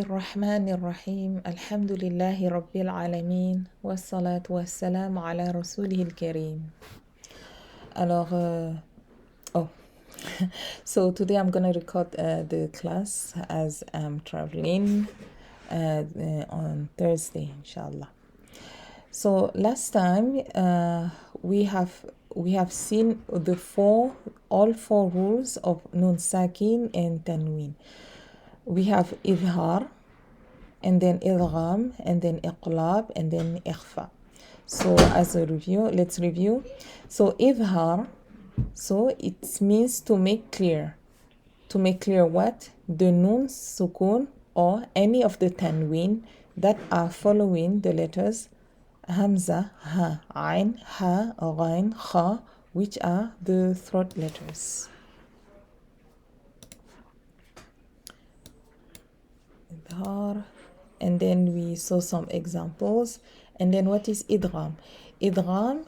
الرحمن الرحيم الحمد لله رب العالمين والصلاة والسلام على رسوله الكريم. Alors, oh, so today I'm gonna record the class as I'm traveling on Thursday, inshallah. So last time we have seen all four rules of nun sakin and tanween. We have idhar, and then idgham, and then iqlab, and then ikhfa. So as a review, let's review. So idhar, so it means to make clear. To make clear what? The nun sukun or any of the tanween that are following the letters hamza, ha, ain, ha, ghain, kha, which are the throat letters. Idhar. And then we saw some examples. And then what is idgham? Idgham,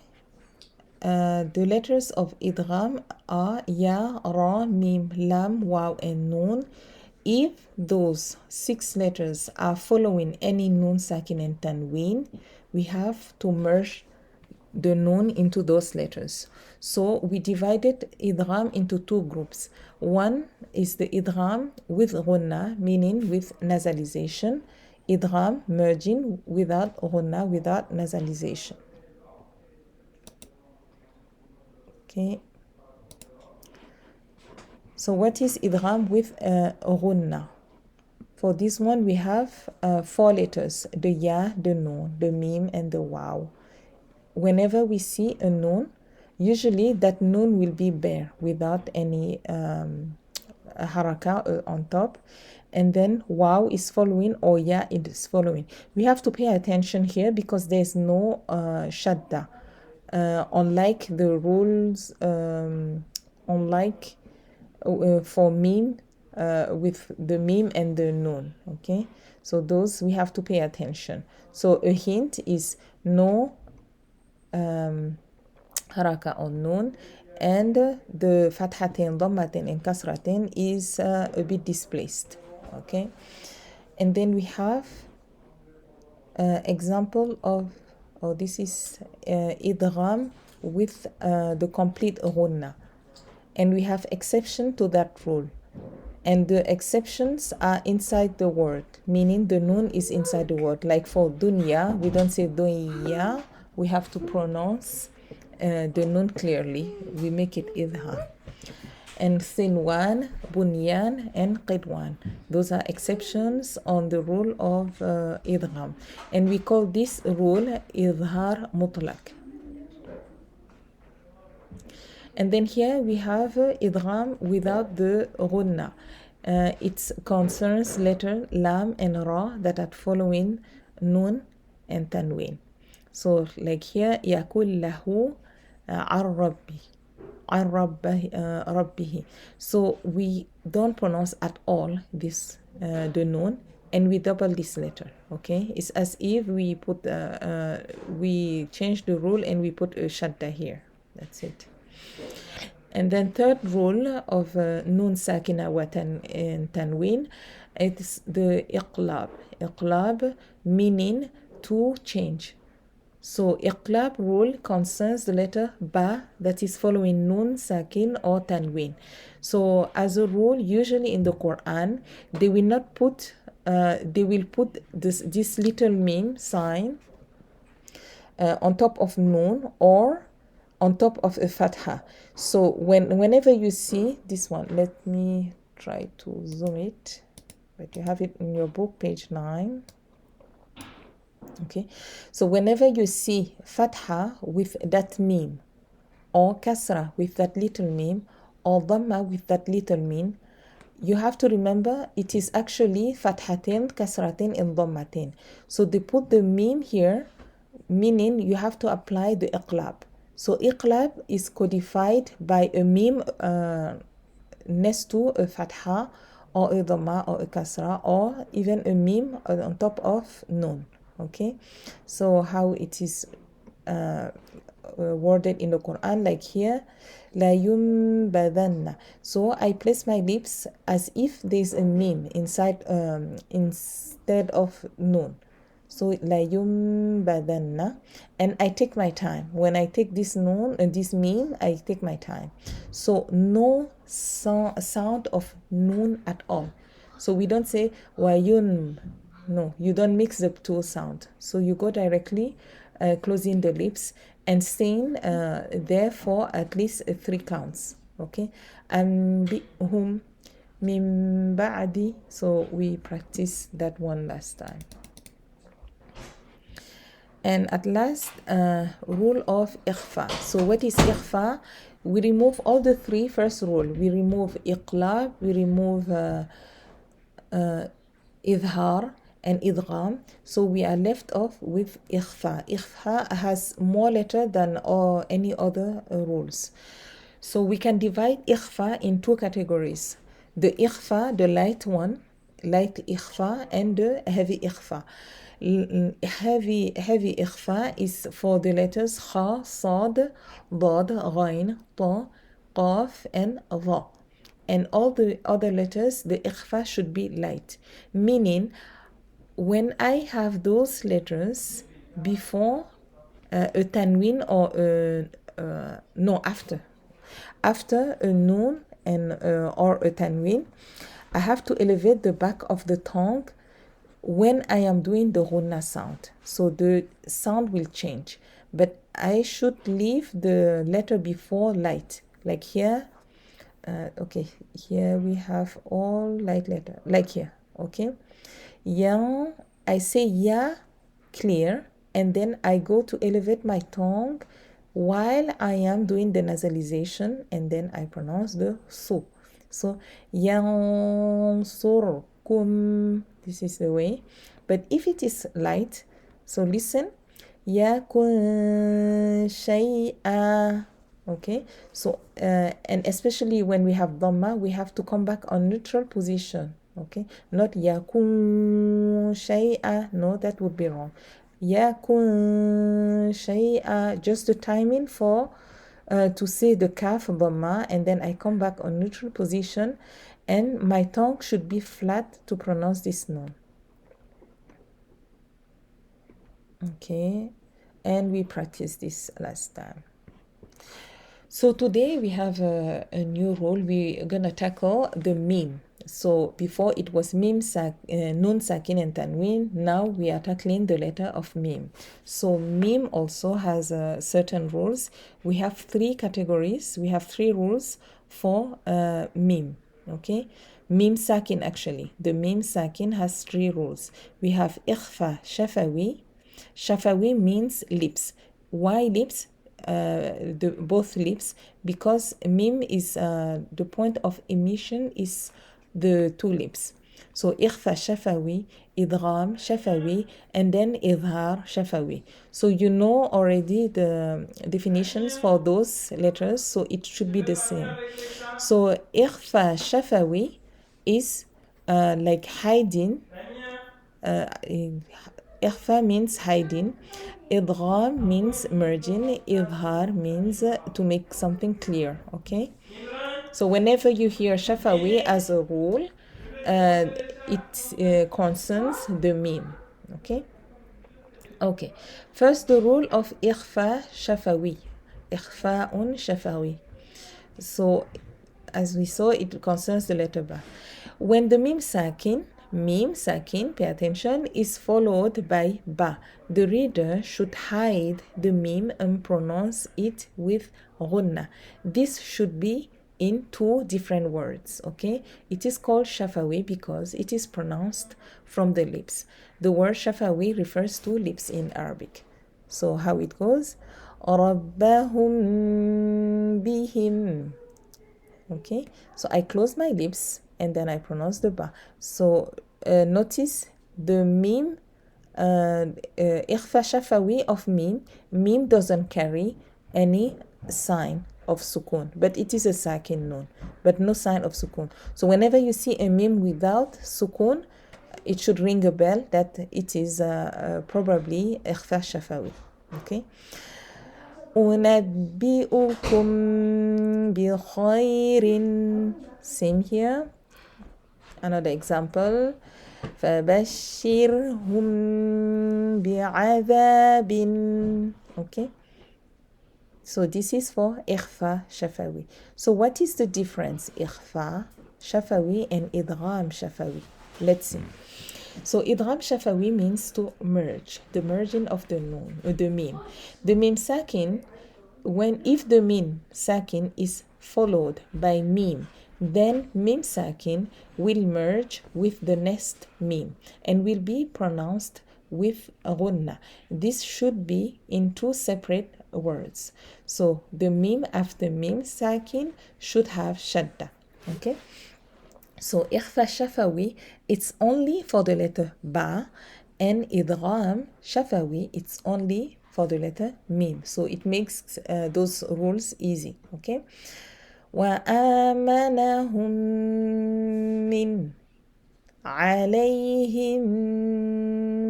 the letters of idgham are ya, ra, mim, lam, waw, and nun. If those 6 letters are following any nun, sakin, and tanween, we have to merge the nun into those letters. So we divided idgham into 2 groups. One is the idgham with ghunna, meaning with nasalization. Idgham, merging without ghunna, without nasalization. Okay. So what is idgham with ghunna? For this one we have 4 letters, the ya, the nun, the mim, and the waw. Whenever we see a nun, usually that nun will be bare without any haraka on top, and then waw is following or ya is following. We have to pay attention here because there's no shadda, unlike the rules, unlike for meme, with the meme and the nun. Okay, so those we have to pay attention. So a hint is no haraka on nun, and the fathatin, dhammatin, and kasratin is a bit displaced. Okay, and then we have example of, this is idgham with the complete ghunna, and we have exception to that rule, and the exceptions are inside the word, meaning the nun is inside the word. Like for dunya, we don't say dunya, we have to pronounce the nun clearly, we make it idhar. And sinwan, bunyan, and qidwan, those are exceptions on the rule of idgham, and we call this rule idhar mutlaq. And then here we have idgham without the ghunna. It concerns letter lam and ra that are following nun and tanween. So like here, yakul lahu rabbihi. So we don't pronounce at all this the nun, and we double this letter. Okay, it's as if we put we change the rule and we put a shadda here. That's it. And then third rule of nun sakina wa tanween, it's the iqlab. Iqlab meaning to change. So iqlab rule concerns the letter ba that is following nun sakin or tanween. So as a rule, usually in the Quran, they will not put they will put this little meme sign on top of nun or on top of a fatha. So whenever you see this one, let me try to zoom it, but you have it in your book, page 9. Okay, so whenever you see fatha with that meme, or kasra with that little meme, or dhamma with that little meme, you have to remember it is actually fathatin, kasratin, and dhammatin. So they put the meme here, meaning you have to apply the iqlab. So iqlab is codified by a meme next to a fatha or a dhamma or a kasra, or even a meme on top of nun. Okay, so how it is worded in the Quran, like here, la yumbadanna. So I place my lips as if there's a meme inside, instead of noon. So la yumbadanna, and I take my time. When I take this noon and this meme, I take my time. So no sound of noon at all. So we don't say wayun. No, you don't mix the two sound. So you go directly, closing the lips and staying there for at least 3 counts. Okay. Ambihum min ba'di. So we practice that one last time. And at last, rule of ikhfa. So what is ikhfa? We remove all the 3 first rule. We remove iqlab, we remove idhar and idgham. So we are left off with ikhfa. Ikhfa has more letter than any other rules. So we can divide ikhfa in 2 categories. The ikhfa, the light one, light ikhfa, and the heavy ikhfa. Heavy ikhfa is for the letters kha, sad, dad, ghain, ta, qaf, and dha. And all the other letters, the ikhfa should be light. Meaning, when I have those letters before a tanwin or after a noon and or a tanwin, I have to elevate the back of the tongue when I am doing the ghunna sound. So the sound will change, but I should leave the letter before light. Like here, okay, here we have all light letter, like here, okay. Ya, I say ya clear, and then I go to elevate my tongue while I am doing the nasalization, and then I pronounce the su. So yansurkum, this is the way. But if it is light, so listen, yakun shay'a. Okay, so and especially when we have dhamma, we have to come back on neutral position. Okay, not yakun shay'a. No, that would be wrong. Yakun shay'a, just the timing for to say the kaf dhamma, and then I come back on neutral position, and my tongue should be flat to pronounce this noun. Okay, and we practiced this last time. So today we have a new rule. We're gonna tackle the meme. So before it was nun sakin and tanween. Now we are tackling the letter of meme. So meme also has certain rules. We have 3 categories. We have 3 rules for meme. Okay, Meem Sakin, actually the Meem Sakin has 3 rules. We have ikhfa shafawi. Shafawi means lips. Why lips? Both lips, because meme is the point of emission is the 2 lips. So ikhfa shafawi, idgham shafawi, and then idhar shafawi. So you know already the definitions for those letters, so it should be the same. So ikhfa shafawi is like hiding. Ikhfa means hiding. Idgham means merging. Idhar means to make something clear. Okay, so whenever you hear shafawi as a rule, it concerns the meme. Okay, first the rule of ikhfa shafawi. Ikhfa'un shafawi. So as we saw, it concerns the letter ba. When the Meem Sakin, pay attention, is followed by ba, the reader should hide the meme and pronounce it with ghunna. This should be in 2 different words. Okay, it is called shafawi because it is pronounced from the lips. The word shafawi refers to lips in Arabic. So how it goes? رَبَّهُمْ بِهِمْ. Okay, so I close my lips and then I pronounce the ba. So notice the meme, ikhfa shafawi of meme doesn't carry any sign of sukun, but it is a sakin nun, but no sign of sukun. So whenever you see a meme without sukun, it should ring a bell that it is probably ikhfa shafawi. Okay, أنبئكم بخير. Same here. Another example. فبشرهم بعذاب. Okay. So this is for إخفاء شفوي. So what is the difference إخفاء شفوي and إدغام شفوي? Let's see. So إدغام شفوي means to merge, the merging of the noon, the meme. The meme sakin, if the meme sakin is followed by meme, then meme sakin will merge with the next meme and will be pronounced with ghunna. This should be in two separate words. So the meme after meme sakin should have shadda. Okay. So إخفاء شفوي, it's only for the letter ba, and إدغام شفوي, it's only for the letter mim. So it makes those rules easy. Okay. وآمنهم من عليهم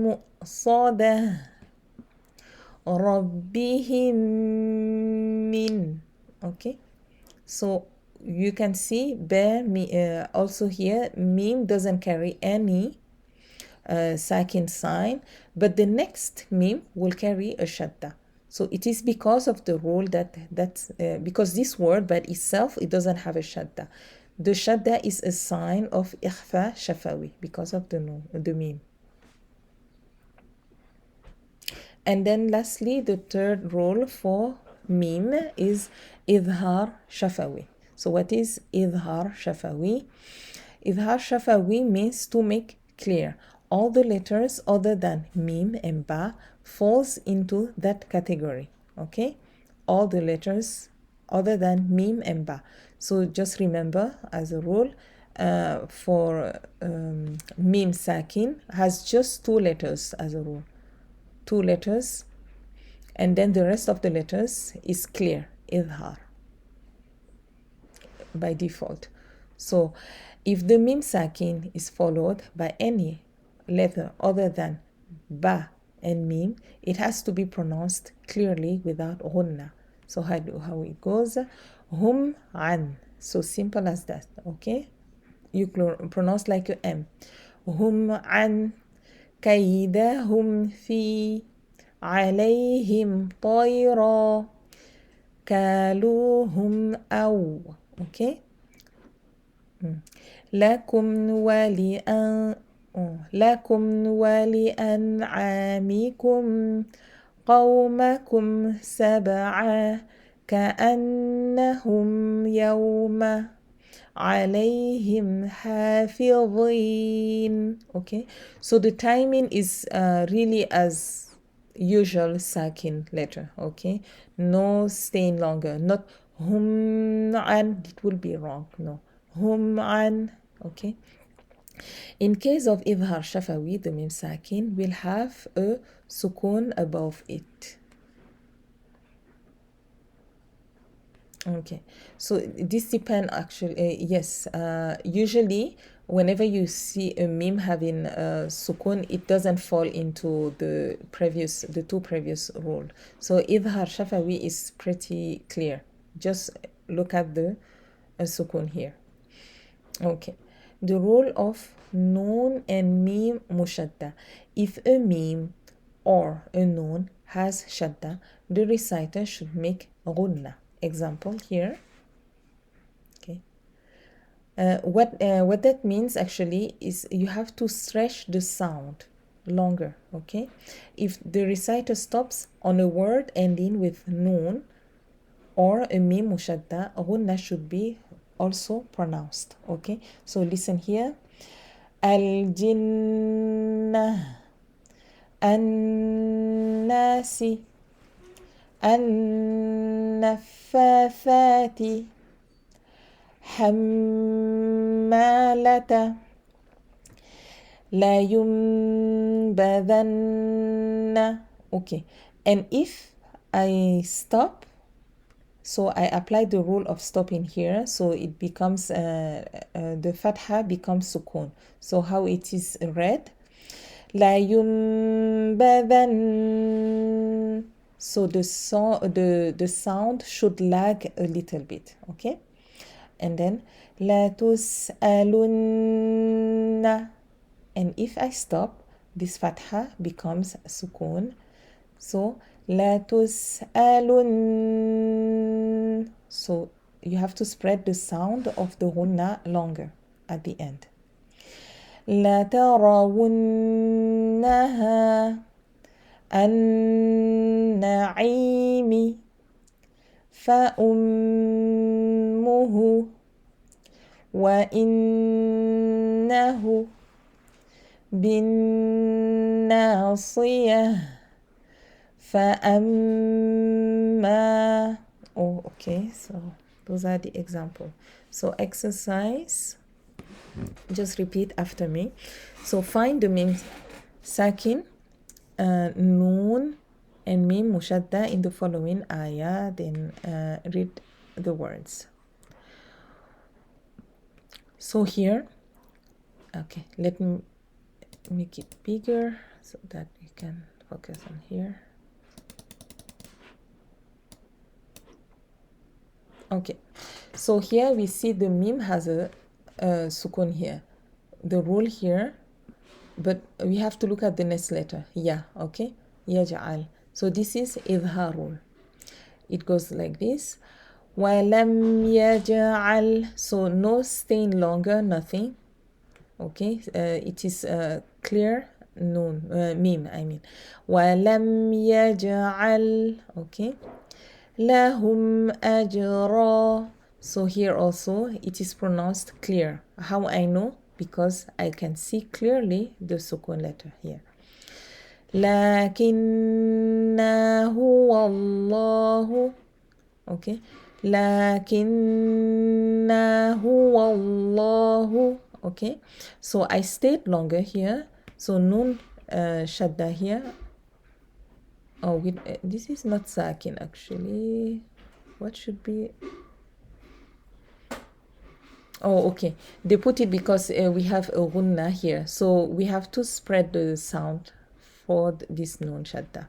مؤصدة ربهم من. Okay. So you can see also here meme doesn't carry any sakin sign, but the next meme will carry a shadda. So it is because of the rule because this word by itself, it doesn't have a shadda. The shadda is a sign of ikhfa shafawi because of the meme. And then lastly, the third rule for meme is idhar shafawi. So what is idhar shafawi? Idhar shafawi means to make clear. All the letters other than mim and ba falls into that category. Okay? All the letters other than mim and ba. So just remember as a rule, for Meem Sakin has just two letters as a rule. Two letters, and then the rest of the letters is clear, idhar, by default. So if the Meem Sakin is followed by any letter other than ba and mim, it has to be pronounced clearly without ghunna. So how it goes, hum an. So simple as that. Okay, you pronounce like a m. Hum an كيدهم في عليهم طيرا كالوهم أو. Okay. لكم ولأنعامكم قومكم سبعا كأنهم يوم عليهم حافظين. Okay, so the timing is really as usual sakin letter. Okay, no staying longer, not hum an, it will be wrong. No, hum an. Okay, in case of idhar shafawi, the mim sakin will have a sukun above it. Okay, so this depends actually. Yes, usually whenever you see a meme having a sukun, it doesn't fall into the two previous rule. So idhar shafawi is pretty clear. Just look at the sukun here. Okay, the rule of noon and meme mushadda. If a meme or a noon has shadda, the reciter should make ghunna. Example here. Okay, what that means actually is you have to stretch the sound longer. Okay, if the reciter stops on a word ending with noon or a mim mushadda, ghunna should be also pronounced. Okay, so listen here. Al jinnah, an nasi, النفاثات حمالة لا ينبذن. Okay, and if I stop, so I apply the rule of stopping here, so it becomes the fatha becomes sukun. So how it is read, لا ينبذن. So the sound should lag a little bit, okay? And then لا تسألن, and if I stop, this fatha becomes sukun. So لا تسألن. So you have to spread the sound of the ghunna longer at the end. لترونها النعيم فأمه وإنه بالناصية فأما. Oh, okay, so those are the example. So exercise, just repeat after me. So find the Meem Sakin, Noon, and Meem Mushadda in the following ayah, then read the words. So here, okay, let me make it bigger so that you can focus on here. Okay, so here we see the Meem has a sukun here. The rule here, but we have to look at the next letter. Yeah, okay, yaj'al. So this is idhar rule. It goes like this. وَلَمْ يَجْعَلْ. So no staying longer, nothing. Okay, it is clear. Noon, Meem, I mean. وَلَمْ يَجْعَلْ. Okay. لَهُمْ أَجْرًا. So here also it is pronounced clear. How I know? Because I can see clearly the sukun letter here. لكنه والله. Okay. لكنه والله. Okay. So I stayed longer here. So nun shadda here. Oh, this is not sakin actually. What should be? Oh, okay. They put it because we have a gunna here. So we have to spread the sound for this nun shadda.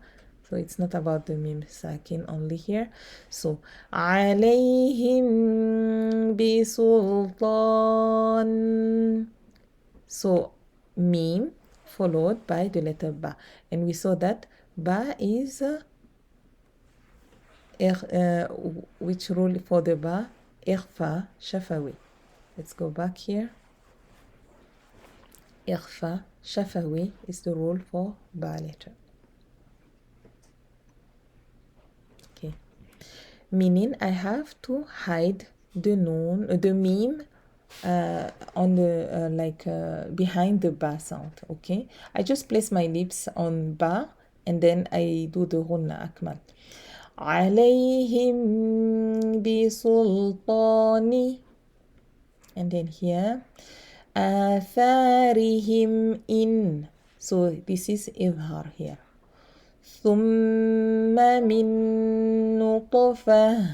So it's not about the Meem Sakin only here. So عليهم بسلطان. So Meem followed by the letter Ba. And we saw that Ba is which rule for the Ba? Ikhfa Shafawi. Let's go back here. Ikhfa Shafawi is the rule for Ba letter. Okay. Meaning I have to hide the noon, the Meem on the behind the Ba sound. Okay. I just place my lips on Ba and then I do the Ghunna Akmal. عليهم بسلطان. And then here آثارهم in. So this is إظهار here. ثم من نطفة.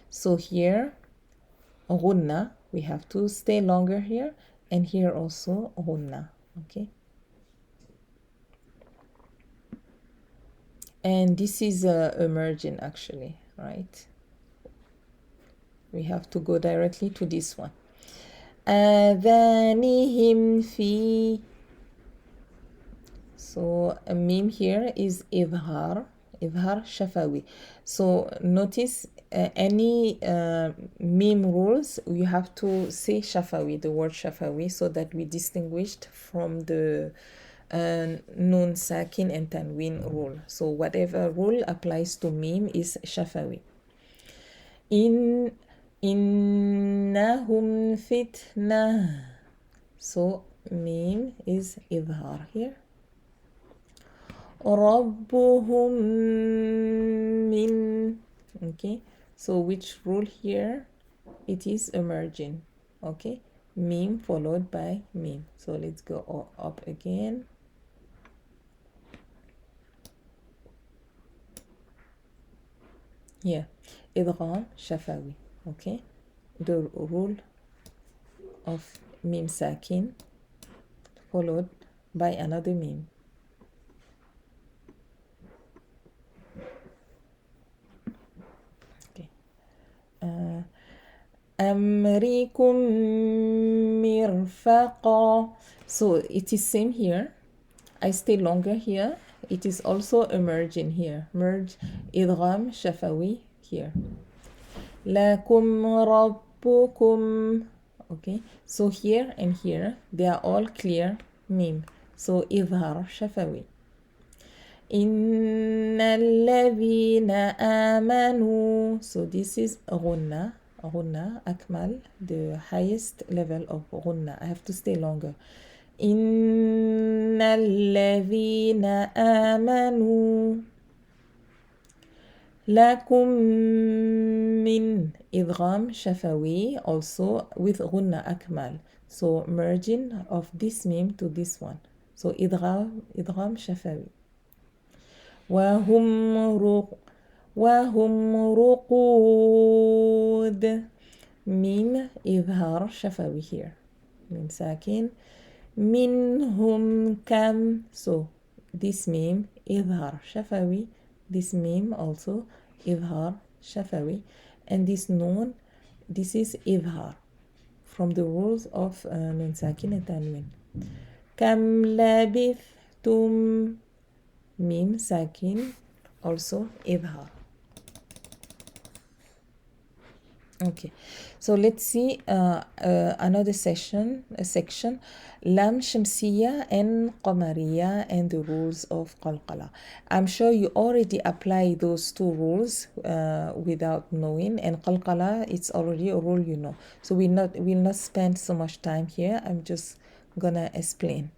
So here غنة, we have to stay longer here, and here also غنة. Okay. And this is emerging actually, right? We have to go directly to this one. آذانهم في. So a Meem here is إظهار shafawi. So notice any Meem rules, you have to say shafawi, the word shafawi, so that we distinguished from the Nun Sakin and Tanween rule. So whatever rule applies to Meem is shafawi. إنهم فتنة. So Meem is إظهار here. ربهم من. Okay, so which rule here? It is emerging. Okay, Meem followed by Meem. So let's go up again. Here, idgham shafawi. Okay, the rule of Meem Sakin followed by another Meem. أمركم مرفقا. So it is same here. I stay longer here. It is also a merge in here. Merge إدغام شفوي here. لكم ربكم. Okay, so here and here they are all clear meme. So إظهار شفوي. إن الذين آمنوا. So this is غنة. غنة أكمل, the highest level of غنة. I have to stay longer. إن الذين آمنوا لكم من إدغام شفوي also with غنة أكمل. So merging of this meme to this one. So إدغام شفوي. وهم رقود. ميم إظهار شفوي here. ميم ساكن. منهم كم. So this meme إظهار شفوي. This meme also إظهار شفوي. And this noon, this is إظهار from the rules of نون ساكن التنوين. كم لبثتم. ميم ساكن also إظهار. Okay, so let's see another section Lam Shamsiya and Qamariya and the rules of Qalqala. I'm sure you already apply those two rules without knowing, and Qalqala, it's already a rule you know. So we'll not spend so much time here. I'm just gonna explain.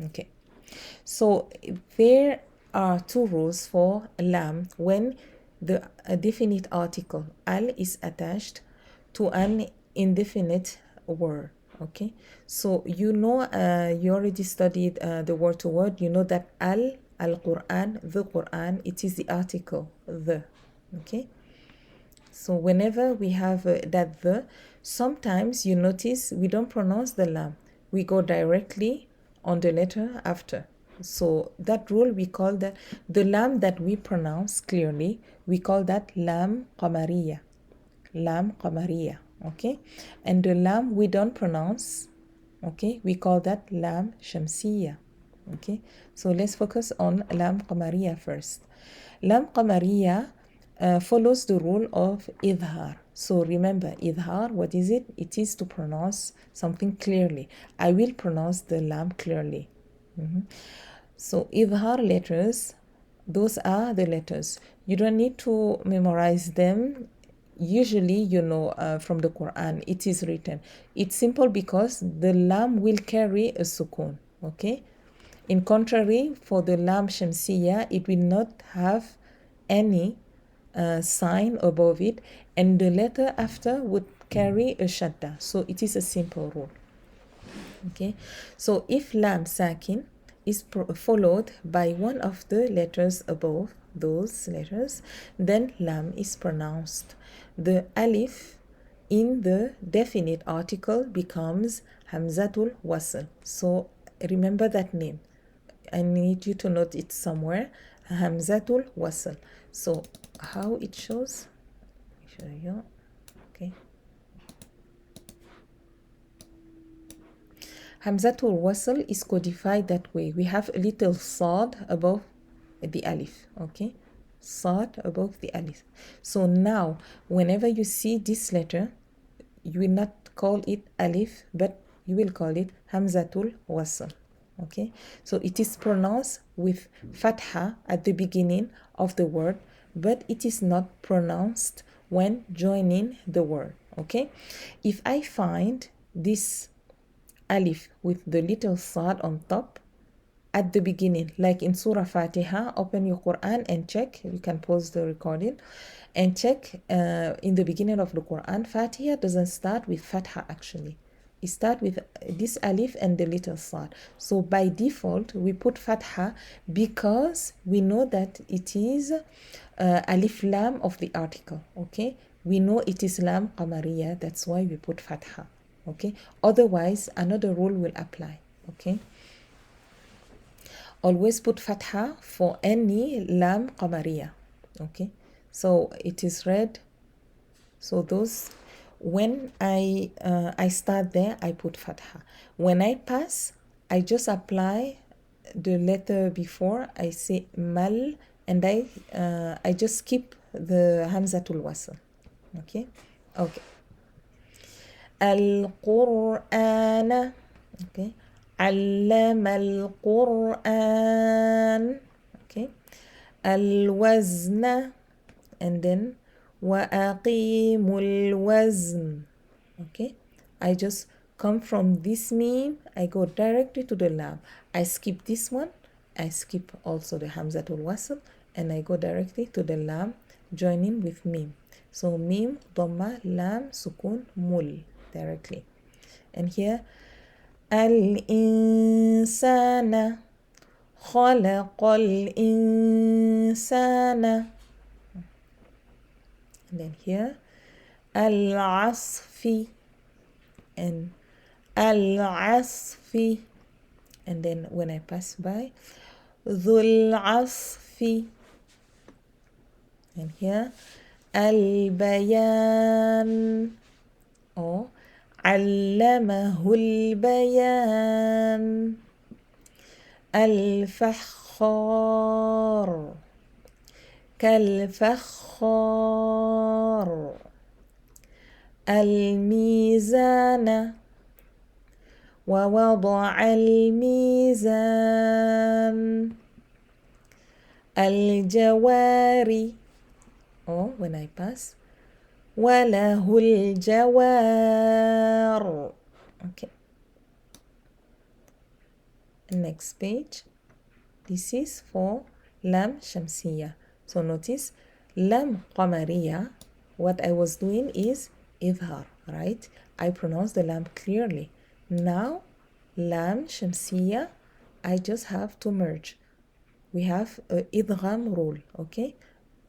Okay, so there are two rules for lam when the definite article al is attached to an indefinite word. Okay, so you know, you already studied the word to word. You know that al-Quran, the Quran, it is the article the. Okay, so whenever we have that the, sometimes you notice we don't pronounce the lam, we go directly on the letter after. So that rule we call the lam that we pronounce clearly, we call that lam qamariya. Lam qamariya. Okay, and the lam we don't pronounce, okay, we call that lam shamsiya. Okay, so let's focus on lam qamariya first. Lam qamariya follows the rule of idhar. So remember, idhar, what is it? It is to pronounce something clearly. I will pronounce the lam clearly. So idhar letters, those are the letters. You don't need to memorize them. Usually, you know, from the Quran, it is written. It's simple because the lam will carry a sukun. Okay, in contrary, for the lam shamsiya, it will not have any sign above it, and the letter after would carry a shadda. So it is a simple rule. Okay, so if lam sakin is followed by one of the letters above those letters, then lam is pronounced. The alif in the definite article becomes hamzatul wasl. So remember that name. I need you to note it somewhere. Hamzatul wasl. So how it shows? Show you. Okay. Hamzatul wasl is codified that way. We have a little sad above the alif. Okay, sad above the alif. So now, whenever you see this letter, you will not call it alif, but you will call it hamzatul wasl. Okay, so it is pronounced with fatha at the beginning of the word, but it is not pronounced when joining the word. Okay, if I find this alif with the little sad on top at the beginning, like in Surah Fatiha, open your Quran and check. You can pause the recording and check in the beginning of the Quran. Fatiha doesn't start with Fatha actually. It starts with this alif and the little sad. So by default, we put Fatha because we know that it is alif lam of the article. Okay, we know it is lam qamariya. That's why we put Fatha. Okay, otherwise another rule will apply. Okay, always put fatha for any lam qamariya. Okay, so it is read. So those When I start there, I put fatha. When I pass, I just apply the letter before. I say mal, and I just skip the hamzatul wasl. Okay. Okay. القرآن. Okay. علم القرآن. Okay. الوزن, and then وأقيموا الوزن. Okay, I just come from this meme, I go directly to the lam. I skip this one, I skip also the hamzatul wasl, and I go directly to the lam, joining with meme. So meme, dhamma, lam, sukun, mul, directly. And here al-insana, خلق الإنسان. And then here al-asfi and al-asfi. And then when I pass by dhul asfi. And here al-bayan or allamahul bayan. الفخار كالفخار. الميزان ووضع الميزان. الجواري, or when I pass وله الجوار. Okay, next page. This is for lam shamsiya. So notice lam qamariya, what I was doing is idhar, right? I pronounce the lam clearly. Now lam shamsiya, I just have to merge. We have a idgham rule, okay?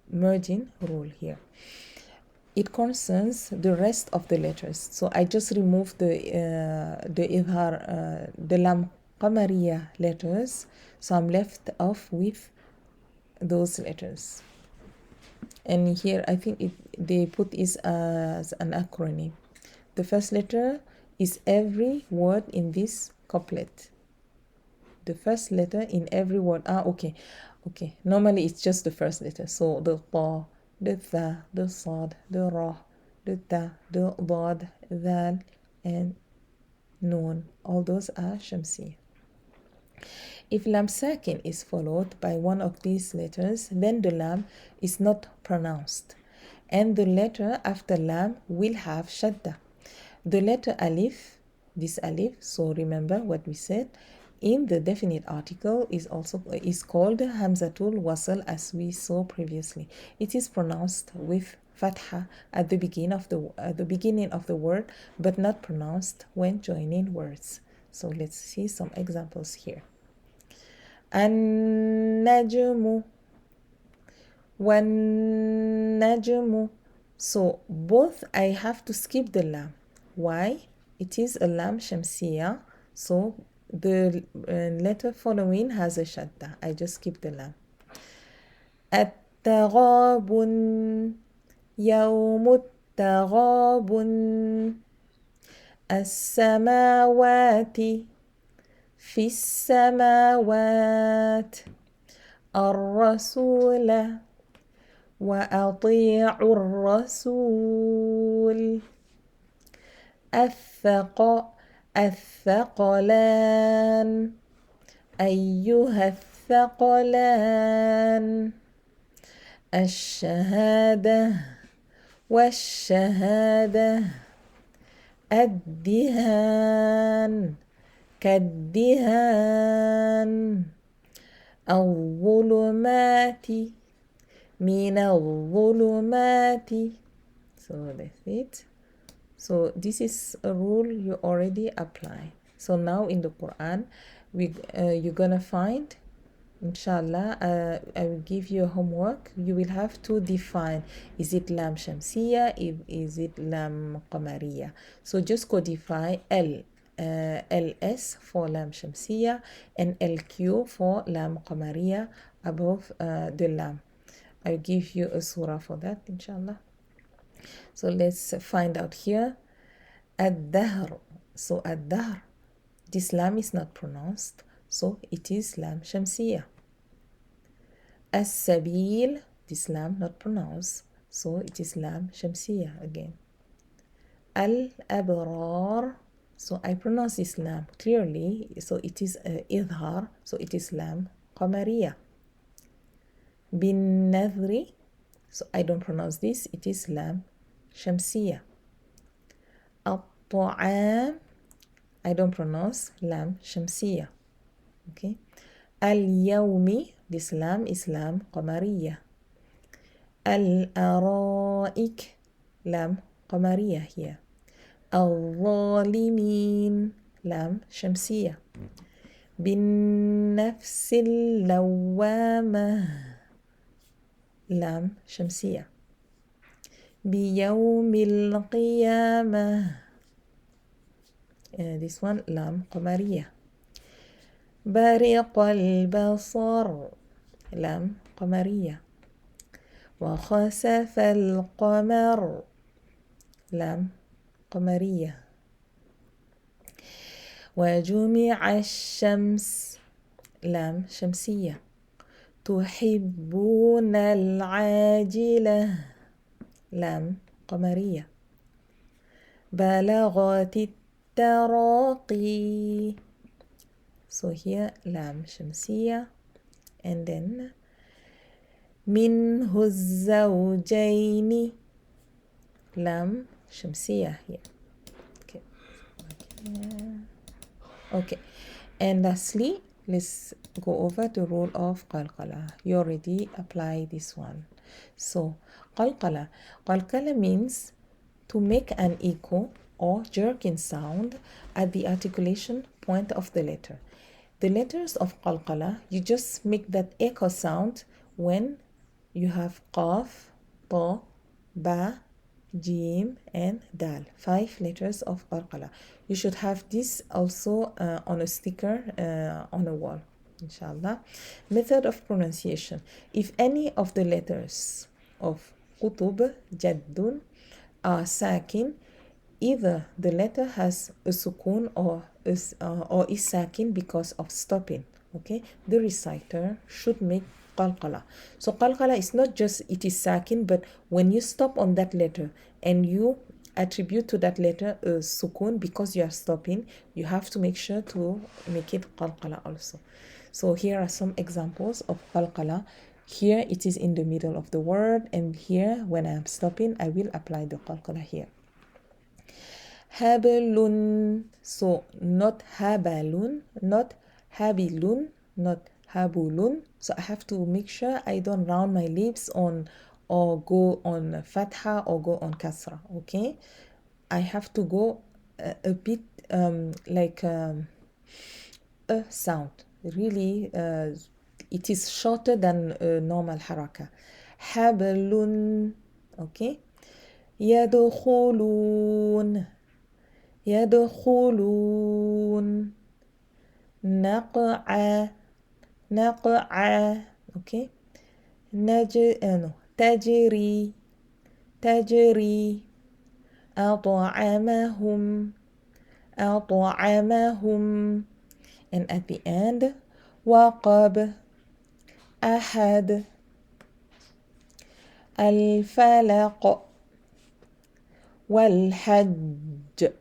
Merging rule here. It concerns the rest of the letters. So I just remove the idhar, the lam qamariya letters. So I'm left off with those letters. And here I think they put is as an acronym. The first letter is every word in this couplet. The first letter in every word. Okay. Normally it's just the first letter. So the ta, the tha, the sad, the ra, the ta, the dad, dhal, and noon. All those are shamsi. If lam sakin is followed by one of these letters, then the lam is not pronounced, and the letter after lam will have shadda. The letter alif, this alif, so remember what we said, in the definite article is called hamzatul wasl, as we saw previously. It is pronounced with fatha at the beginning of the word, but not pronounced when joining words. So let's see some examples here. النجم والنجم. So both I have to skip the lam. Why? It is a lam shamsiya, so the letter following has a shadda. I just skip the lam. التغابن يوم التغابن. السماوات في السماوات. الرسول وأطيعوا الرسول. الثقلان أيها الثقلان. الشهادة والشهادة. الدهان كالدهان. الظلمات من الظلمات. So that's it. So this is a rule you already apply. So now in the Quran, you're gonna find, inshallah, I will give you a homework. You will have to define, is it lam shamsiya, is it lam qamariya. So just codify LS for lam shamsiya and LQ for lam qamariya above the lam. I'll give you a surah for that, inshallah. So let's find out here. Ad-dahr. So ad-dahr, this lam is not pronounced, so it is lam shamsiyah. As-sabil, this lam not pronounced, so it is lam shamsiyah again. Al-abrar, so I pronounce this lam clearly, so it is idhar, so it is lam qamariyah. Bin nadri, so I don't pronounce this, it is lam shamsiyah. At-ta'am, I don't pronounce lam shamsiyah. Okay. Al-yawmi, this lam is lam qamariyah. Al-araik, lam qamariyah here. Al-zalimin, lam shamsiyah. Bin nafsil lawwamah, lam shamsiyah. Biyawmil qiyamah, this one lam qamariyah. برق البصر, لام قمرية. وخسف القمر, لام قمرية. وجمع الشمس, لام شمسية. تحبون العاجلة, لام قمرية. بلغت التراقي, so here lam shamsiyah, and then minhu zawjaini, lam shamsiyah here. Okay. Okay. And lastly, let's go over the rule of qalqala. You already apply this one. So qalqala. Qalqala means to make an echo or jerking sound at the articulation point of the letter. The letters of qalqala, you just make that echo sound when you have qaf, ta, ba, jim, and dal. 5 letters of qalqala. You should have this also on a sticker on a wall, inshallah. Method of pronunciation. If any of the letters of qutub, jaddun are sakin, either the letter has a sukun or is sakin because of stopping. Okay, the reciter should make qalqala. So qalqala is not just it is sakin, but when you stop on that letter and you attribute to that letter a sukun because you are stopping, you have to make sure to make it qalqala also. So here are some examples of qalqala. Here it is in the middle of the word, and here when I am stopping, I will apply the qalqala here. Hablun, so not habalun, not habilun, not habulun. So I have to make sure I don't round my lips on or go on fatha or go on kasra. Okay, I have to go a bit like a sound. Really, it is shorter than normal haraka. Hablun. Okay. يدخلون, يدخلون. نقع, نقع. Okay. تجري, تجري. أطعمهم, أطعمهم. And at the end, وقب, أحد. الفلق, والحج.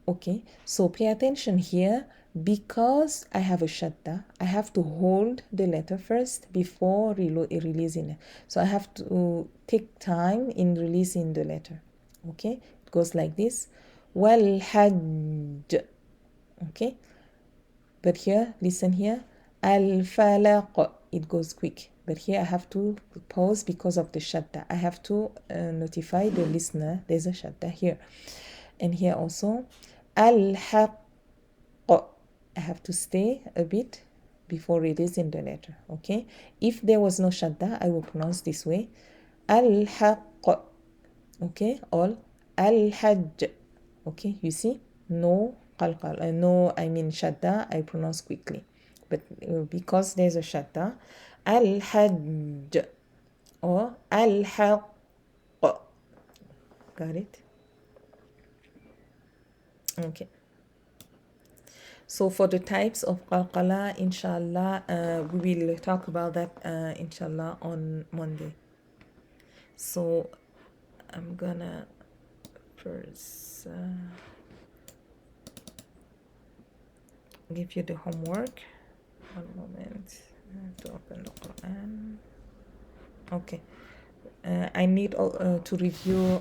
Okay, so pay attention here. Because I have a shadda, I have to hold the letter first before releasing it. So I have to take time in releasing the letter. Okay, it goes like this. Wal-hajj. Okay, but here, listen here. Al-falaq, it goes quick. But here I have to pause because of the shadda. I have to notify the listener there's a shadda here. And here also, al-haqq. I have to stay a bit before releasing the letter. Okay, if there was no shadda, I will pronounce this way. Al-haqq. Okay, all al-hajj. Okay, you see, no qalqal, no, I mean shadda, I pronounce quickly. But because there's a shadda, al-hajj or al-haqq. got it? Okay. So for the types of qalqala, inshallah, we will talk about that, inshallah, on Monday. So I'm gonna first give you the homework. One moment. I have to open the Quran. Okay. I need to review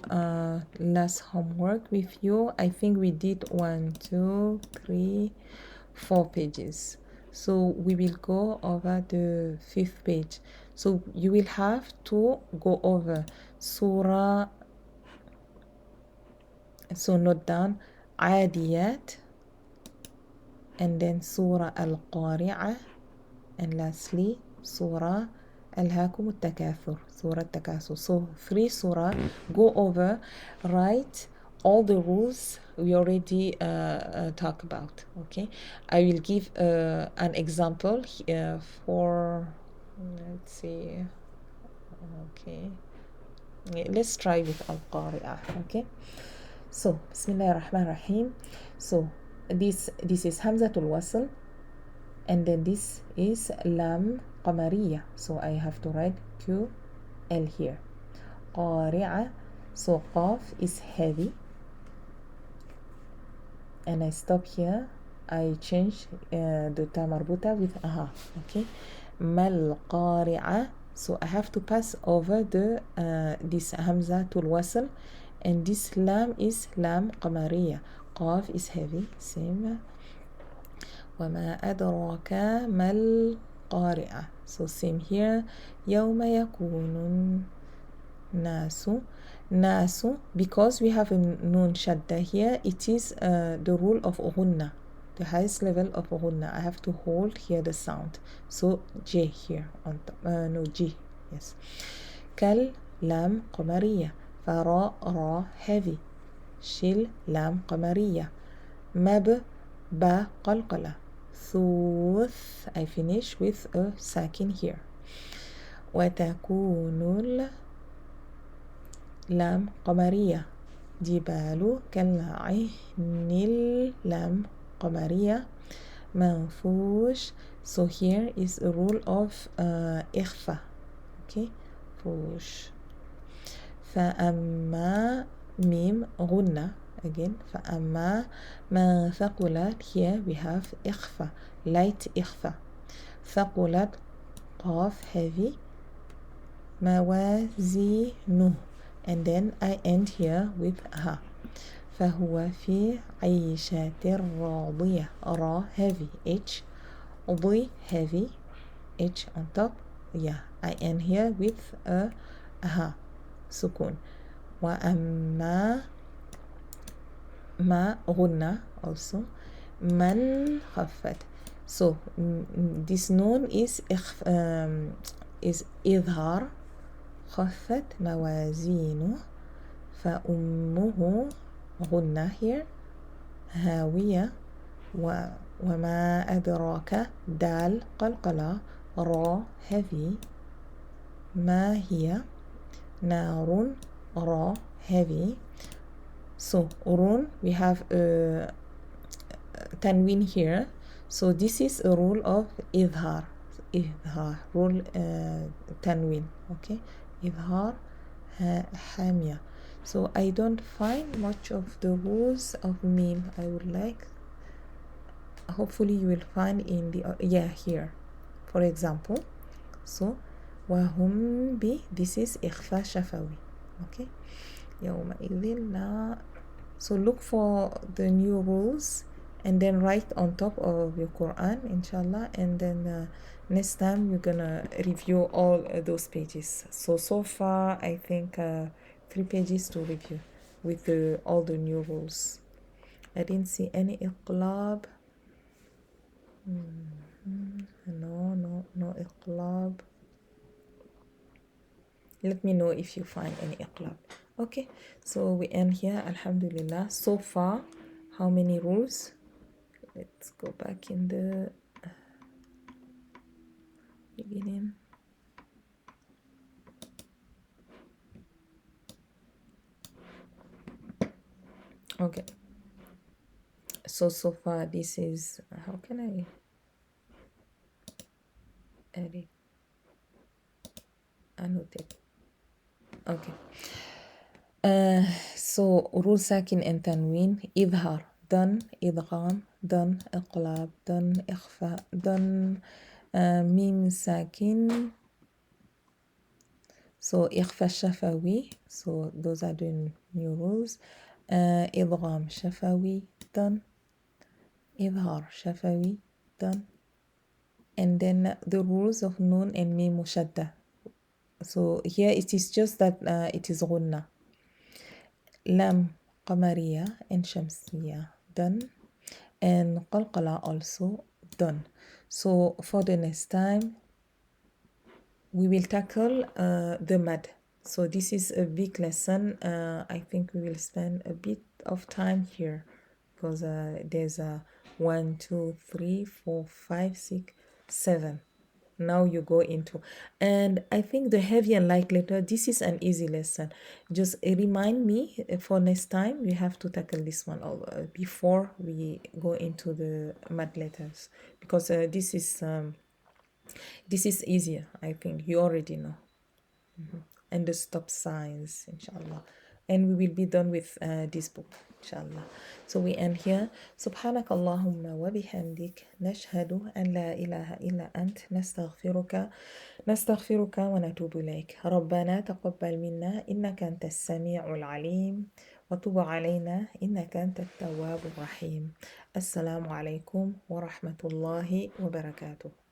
last homework with you. I think we did 1, 2, 3, 4 pages. So we will go over the 5th page. So you will have to go over Surah. So note down Adiyat, and then Surah Al-Qari'ah, and lastly Surah Alhaakum Takathur, Surah Takathur. So 3 surah. Go over, write all the rules we already talk about. Okay, I will give an example for, let's see. Okay, let's try with Al-Qari'ah. Okay, so Bismillah ar-Rahman ar-Rahim. So this is Hamzatul Wasl, and then this is Lam Qamariya. So I have to write QL here. Qari'a. So Qaf is heavy, and I stop here. I change the ta marbuta with aha. Okay. Mal Qari'a. So I have to pass over the this Hamza tul Wasl, and this Lam is Lam Qamariya. Qaf is heavy. Same. وما أدراك ما القارعة. So same here. يوم يكون الناس. ناس, because we have a nun shadda here, it is the rule of ghunna, the highest level of ghunna. I have to hold here the sound. So J here on top. No, G. Yes. كال لام قمرية. فرا را heavy. شل لام قمرية. مب با قلقلة. ثوث, I finish with a sakin here. وتكون اللام قمرية. جبال كالعهن اللام قمرية. منفوش. So here is a rule of إخفاء. Okay, فوش. فأما ميم غنة again. فأما ما ثقلت, here we have إخفاء, light إخفاء. ثقلت قاف heavy. موازينه, and then I end here with ها. فهو في عيشة راضية. را heavy. H. ضي heavy. H on top. Yeah, I end here with a ها سكون. وأما ما غنى also. من خفت. So this noon is إظهار. خفت موازينه. فأمه غنى here. هاوية. وما أدراك دال قلقلة. را heavy. ما هي نار. را heavy. So run, we have tanwin here. So this is a rule of إظهار. إظهار rule tanwin. Okay, إظهار حامية. So I don't find much of the rules of meme. I would like, hopefully you will find in the yeah, here for example. So وهم بي, this is إخفاء شفوي. Okay, يومئذ لا. So look for the new rules and then write on top of your Quran, inshallah, and then next time you're gonna review all those pages. So far I think 3 pages to review with all the new rules. I didn't see any iqlab. No iqlab. Let me know if you find any iqlab. Okay, so we end here, alhamdulillah. So far, how many rules? Let's go back in the beginning. Okay, so far this is, how can I edit, annotate? Okay. So rule ساكن and تنوين. إظهار done, إدغام done, إقلاب done, إخفاء done, ميم ساكن. So إخفاء شفوي. So those are the new rules. إدغام شفوي done, إظهار شفوي done. And then the rules of nun and mim mushadda. So here it is just that it is غنة. Lam قمرية and شمسية done. And Qalqala also done. So for the next time, we will tackle the mad. So this is a big lesson. I think we will spend a bit of time here because there's a 1, 2, 3, 4, 5, 6, 7. Now you go into, and I think the heavy and light letter, this is an easy lesson. Just remind me for next time we have to tackle this one before we go into the mad letters, because this is easier. I think you already know. And the stop signs, inshallah. And we will be done with this book, inshallah. So we end here. سبحانك اللهم وبحمدك نشهد أن لا إله إلا أنت نستغفرك ونتوب إليك. ربنا تقبل منا إنك أنت السميع العليم وتب علينا إنك أنت التواب الرحيم. السلام عليكم ورحمة الله وبركاته.